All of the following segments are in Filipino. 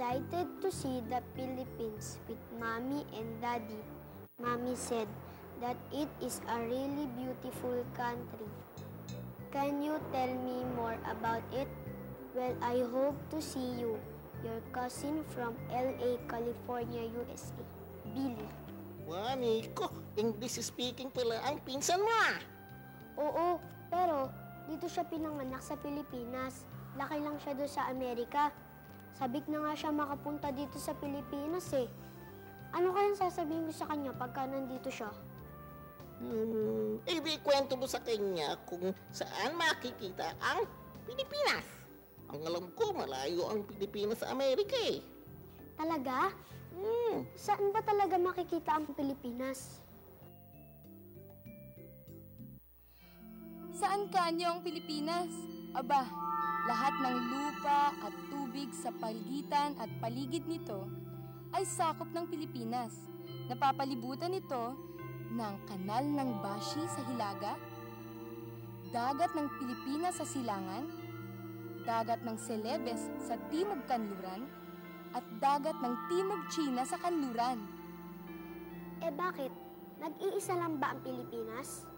excited to see the Philippines with Mommy and Daddy. Mommy said that it is a really beautiful country. Can you tell me more about it? Well, I hope to see you, your cousin from LA, California, USA, Billy. Wow, Nico, English speaking pala ang pinsan mo ah. Oo, pero dito siya pinanganak sa Pilipinas. Laki lang siya doon sa Amerika. Sabik na nga siya makapunta dito sa Pilipinas eh. Ano kayang sasabihin ko sa kanya pagka nandito siya? Di kwento mo sa kanya kung saan makikita ang Pilipinas. Ang alam ko, malayo ang Pilipinas sa Amerika eh. Talaga? Saan ba talaga makikita ang Pilipinas? Saan kanyo ang Pilipinas? Aba, lahat ng lupa at tubig sa pagitan at paligid nito ay sakop ng Pilipinas. Napapalibutan ito ng kanal ng Bashi sa Hilaga, dagat ng Pilipinas sa Silangan, dagat ng Celebes sa Timog Kanluran, at dagat ng Timog China sa Kanluran. Eh bakit? Nag-iisa lang ba ang Pilipinas?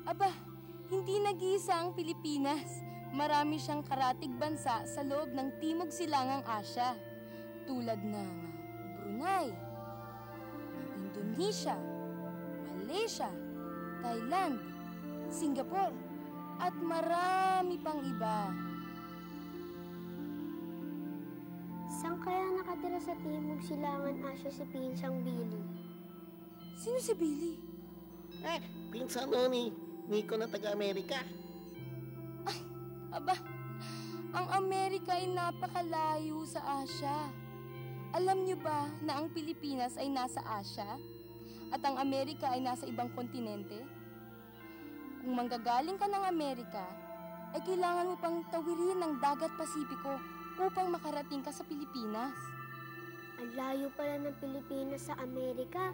Aba, hindi nag-iisa ang Pilipinas. Marami siyang karatig bansa sa loob ng Timog Silangang Asya, tulad ng Brunei, Indonesia, Malaysia, Thailand, Singapore, at marami pang iba. Saan kaya nakatira sa Timog Silangan Asya si Pinsang Billy? Sino si Billy? Pinsan mo ni Nico na taga-Amerika. Ay, aba, ang Amerika ay napakalayo sa Asya. Alam niyo ba na ang Pilipinas ay nasa Asya at ang Amerika ay nasa ibang kontinente? Kung manggagaling ka ng Amerika, ay kailangan mo pang tawirin ng dagat Pasipiko upang makarating ka sa Pilipinas. Ang layo pala ng Pilipinas sa Amerika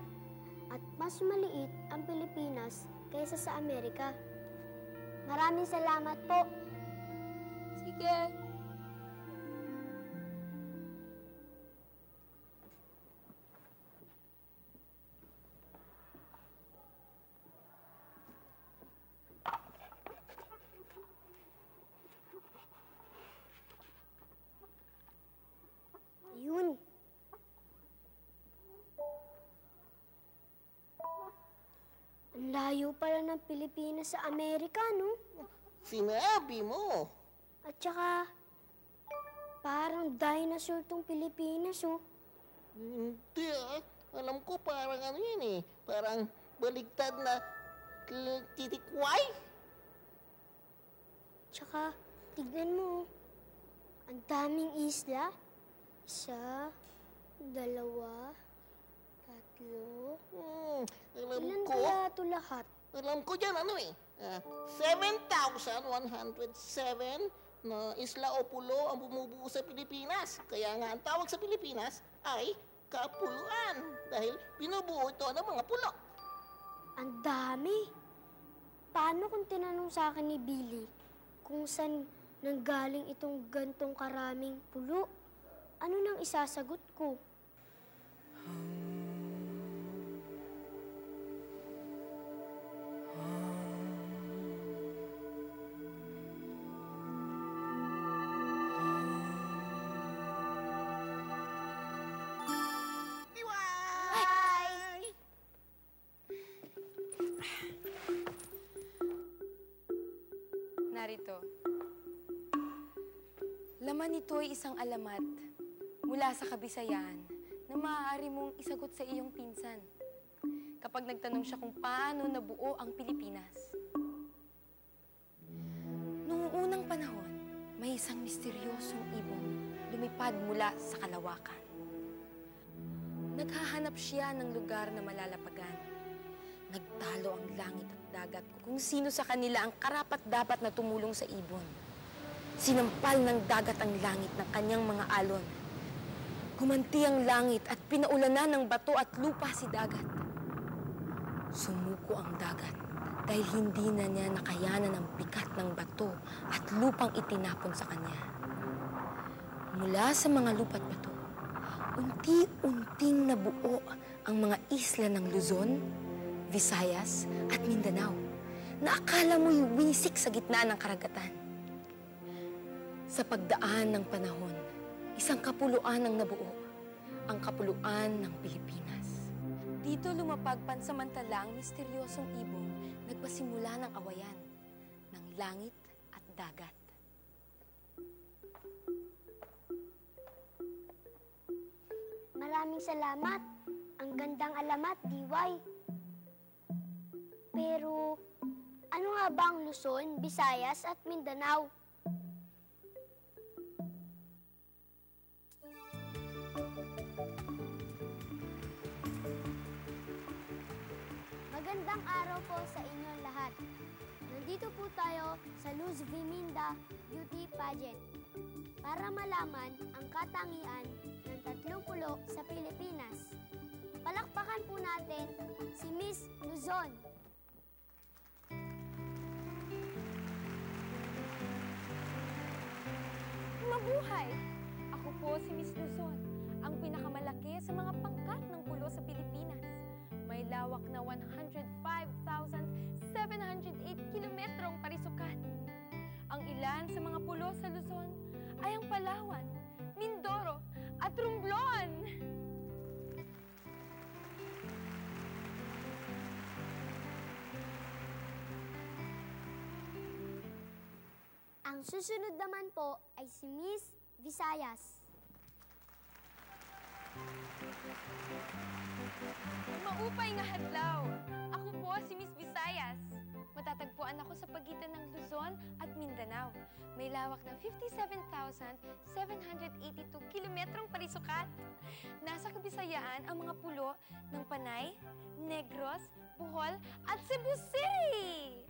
at mas maliit ang Pilipinas kaysa sa Amerika. Maraming salamat po. Sige. Yun. Ang layo pala ng Pilipinas sa Amerika, no? Sinabi mo. At saka, parang dinosaur tong Pilipinas, oh. Hindi Alam ko parang ano yan eh. Parang baligtad na titikway. Tsaka, tignan mo, ang daming isla. 1, 2, 3. Alam Ilan ko. kaya ito lahat? Alam ko dyan ano eh. 7,107 na isla o pulo ang bumubuo sa Pilipinas. Kaya nga ang tawag sa Pilipinas ay Kapuluan. Dahil binubuo ito ng mga pulo. Ang dami. Paano kung tinanong sa akin ni Billy kung saan nanggaling itong gantong karaming pulo? Ano nang isasagot ko? Narito. Laman nito ay isang alamat mula sa Kabisayan na maaari mong isagot sa iyong pinsan kapag nagtanong siya kung paano nabuo ang Pilipinas. Noong unang panahon, may isang misteryosong ibon lumipad mula sa kalawakan. Naghahanap siya ng lugar na malalapagan. Nagtalo ang langit at dagat kung sino sa kanila ang karapat-dapat na tumulong sa ibon. Sinampal ng dagat ang langit ng kanyang mga alon. Gumanti ang langit at pinaulanan ng bato at lupa si dagat. Sumuko ang dagat dahil hindi na niya nakayanan ang bigat ng bato at lupang itinapon sa kanya. Mula sa mga lupa't bato, unti-unting nabuo ang mga isla ng Luzon, Visayas at Mindanao na akala mo'y winisik sa gitna ng karagatan. Sa pagdaan ng panahon, isang kapuluan ang nabuo, ang kapuluan ng Pilipinas. Dito lumapag pansamantala ang misteryosong ibong nagpasimula ng awayan ng langit at dagat. Maraming salamat. Ang gandang alamat, Diway. Pero, ano nga ba ang Luzon, Visayas at Mindanao? Magandang araw po sa inyong lahat. Nandito po tayo sa Luz Viminda Beauty Pageant para malaman ang katangian ng tatlong pulo sa Pilipinas. Palakpakan po natin si Miss Luzon. Mabuhay! Ako po si Miss Luzon, ang pinakamalaki sa mga pangkat ng pulo sa Pilipinas. May lawak na 105,708 kilometrong parisukat. Ang ilan sa mga pulo sa Luzon ay ang Palawan, Mindoro at Romblon. Ang susunod naman po ay si Miss Visayas. Maupay nga hadlaw! Ako po si Miss Visayas. Matatagpuan ako sa pagitan ng Luzon at Mindanao. May lawak na 57,782 kilometrong parisukat. Nasa Kabisayaan ang mga pulo ng Panay, Negros, Bohol at Cebu City!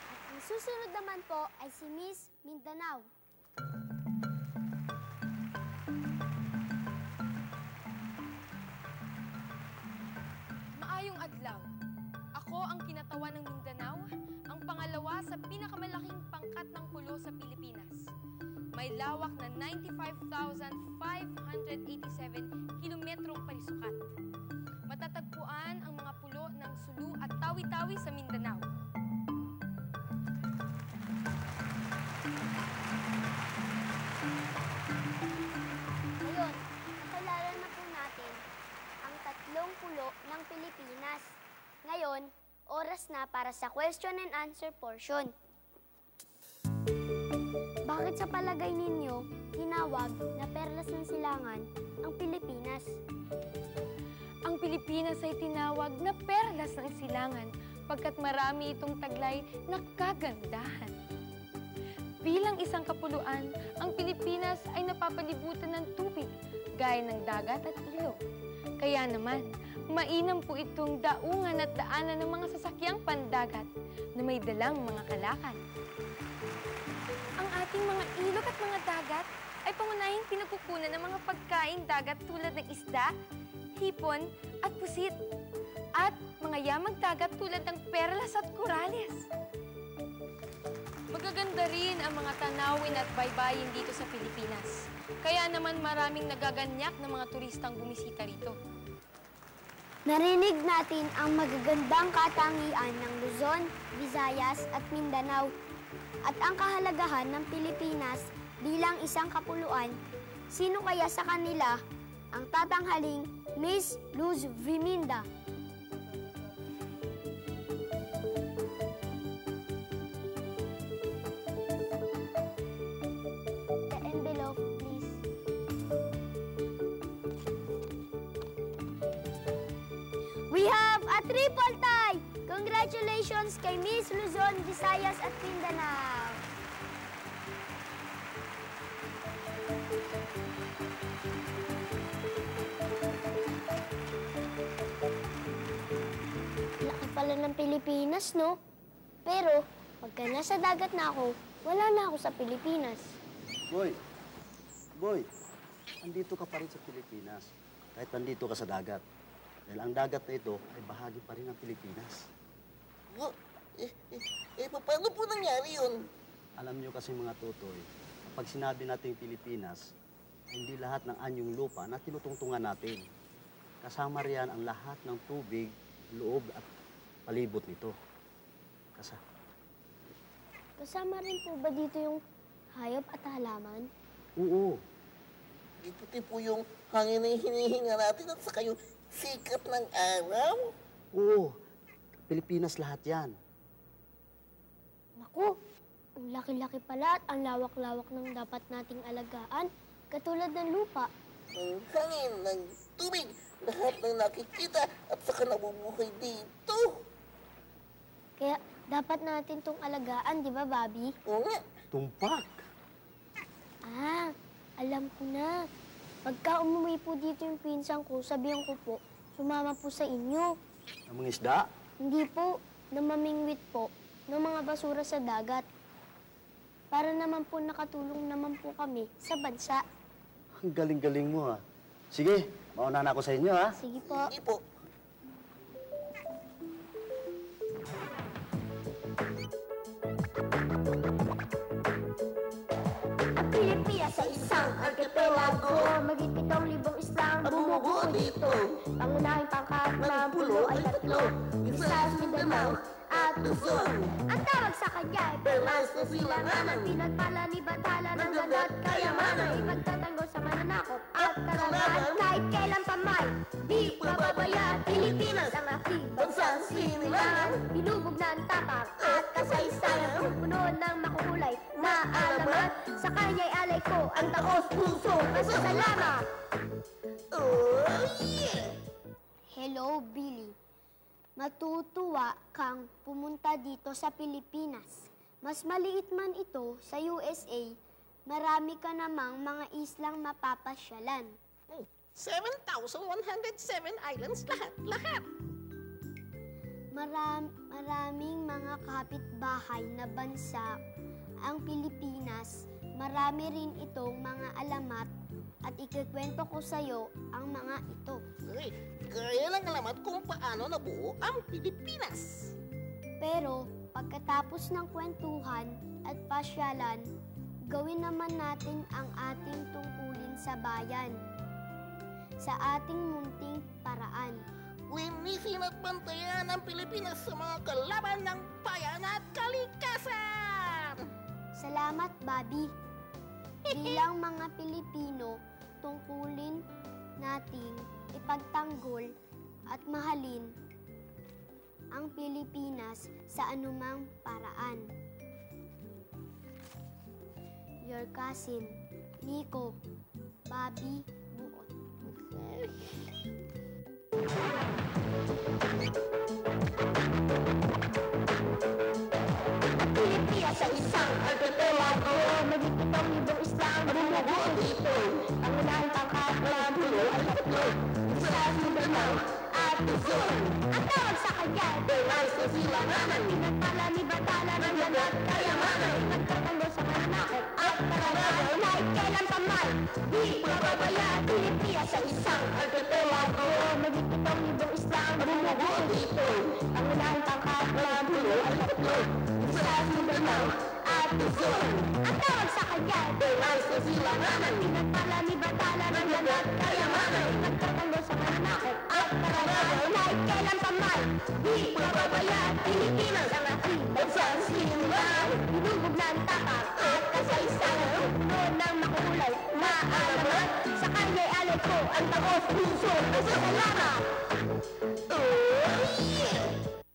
At ang susunod naman po ay si Miss Mindanao. Maayong adlaw. Ako ang kinatawan ng Mindanao, ang pangalawa sa pinakamalaking pangkat ng pulo sa Pilipinas. May lawak na 95,587 kilometrong parisukat. Matatagpuan ang mga pulo ng Sulu at Tawi-Tawi sa Mindanao. Ngayon, nakilala na po natin ang tatlong pulo ng Pilipinas. Ngayon, oras na para sa question and answer portion. Bakit sa palagay ninyo tinawag na perlas ng silangan ang Pilipinas? Ang Pilipinas ay tinawag na perlas ng silangan pagkat marami itong taglay na kagandahan. Bilang isang kapuluan, ang Pilipinas ay napapalibutan ng tubig gaya ng dagat at ilog. Kaya naman, mainam po itong daungan at daanan ng mga sasakyang pandagat na may dalang mga kalakal. Ang ating mga ilog at mga dagat ay pangunahing pinagkukunan ng mga pagkain dagat tulad ng isda, hipon at pusit, at mga yamang dagat tulad ng perlas at korales. Magaganda rin ang mga tanawin at baybayin dito sa Pilipinas. Kaya naman maraming nagaganyak ng mga turistang bumisita rito. Narinig natin ang magagandang katangian ng Luzon, Visayas at Mindanao at ang kahalagahan ng Pilipinas bilang isang kapuluan. Sino kaya sa kanila ang tatanghaling Miss Luz Viminda? The envelope, please. We have a triple tie! Congratulations kay Miss Luzon, Visayas at Mindanao! Laki pala ng Pilipinas, no? Pero, pagka nasa dagat na ako, wala na ako sa Pilipinas. Boy, andito ka pa rin sa Pilipinas. Kahit nandito ka sa dagat. Dahil ang dagat na ito ay bahagi pa rin ng Pilipinas. Paano po nangyari yun? Alam nyo kasi mga tutoy, kapag sinabi nating Pilipinas, hindi lahat ng anyong lupa na tinutungtungan natin. Kasama riyan ang lahat ng tubig, loob at palibot nito. Kasama rin po ba dito yung hayop at halaman? Oo. Pati po yung hangin na hinihinga natin at saka yung sikat ng araw. Oo. Pilipinas lahat yan. Naku, ang laki-laki pala at ang lawak-lawak ng dapat nating alagaan, katulad ng lupa. Ng hangin, ng tubig, lahat ng nakikita at saka nabubuhay dito. Kaya dapat natin tong alagaan, di ba, Bobby? Oo nga. Tumpak. Ah, alam ko na. Pagka umuwi po dito yung pinsan ko, sabihan ko po, sumama po sa inyo. Ang mga isda. Hindi po, namamingwit po ng mga basura sa dagat. Para naman po nakatulong naman po kami sa bansa. Ang galing-galing mo, ha. Sige, mauna na ako sa inyo, ha. Sige po. Hindi po. Ang Pilipinas sa isang archipelago, maging 7,000 islang bumubuo dito. Pangunahing pangkat ng pulo ay 3, Visayas, Mindanao at Luzon. Ang tawag sa kanya ay Perlas na Silanganan, pinagpala ni Bathala ng ganda at kayamanan, ipagtatanggol sa mananakop at karangahan. Kahit kailan pa may di pababayaan, Pilipinas ang aking bansang sinilangan. Hinubog na ang tapak at kasaysayan, puno ng makukulay na alamat. Sa kanya'y alay ko ang taos puso. Pasasalamat! Oh, yeah! Hello, Billy. Matutuwa kang pumunta dito sa Pilipinas. Mas maliit man ito sa USA, marami ka namang mga islang mapapasyalan. 7,107 islands lahat. Maraming mga kapitbahay na bansa ang Pilipinas. Marami rin itong mga alamat at ikikwento ko sa'yo ang mga ito. Ay, kaya lang alamat kung paano nabuo ang Pilipinas. Pero pagkatapos ng kwentuhan at pasyalan, gawin naman natin ang ating tungkulin sa bayan. Sa ating munting paraan. Linisin at bantayan ang Pilipinas sa mga kalaban ng bayan at kalikasan! Salamat, Bobby. Bilang mga Pilipino, tungkulin nating ipagtanggol at mahalin ang Pilipinas sa anumang paraan. Your cousin, Nico, Bobby Buot. Pilipinas ang isang archipelago, maging 7,000 islang bumubuo dito. Pangunahing pangkat ng pulo ay 3, Visayas, Mindanao at Luzon. Ang tawag sa kanya ay Perlas na Silanganan, pinagpala ni Bathala ng ganda at kayamanan, ipagtatanggol sa mananakop at karangahan. Kahit kailan pa man, di pababayaan. Pilipinas ang isang archipelago, maging 7,000 islang bumubuo dito. Pangunahing pangkat ng pulo ay 3, Visayas, Mindanao at Luzon. Ang tawag sa kanya ay Perlas na Silanganan, pinagpala ni Bathala ng ganda at kayamanan, ipagtatanggol sa mananakop at karangahan. Kahit kailan pa man, di pababayaan. Pilipinas ang aking bansang sinilangan. Hinubog na ang tapak at kasaysayan, puno ng makukulay na alamat. Sa kanya'y alay ko ang taos puso. Pasasalamat! Oh, yeah!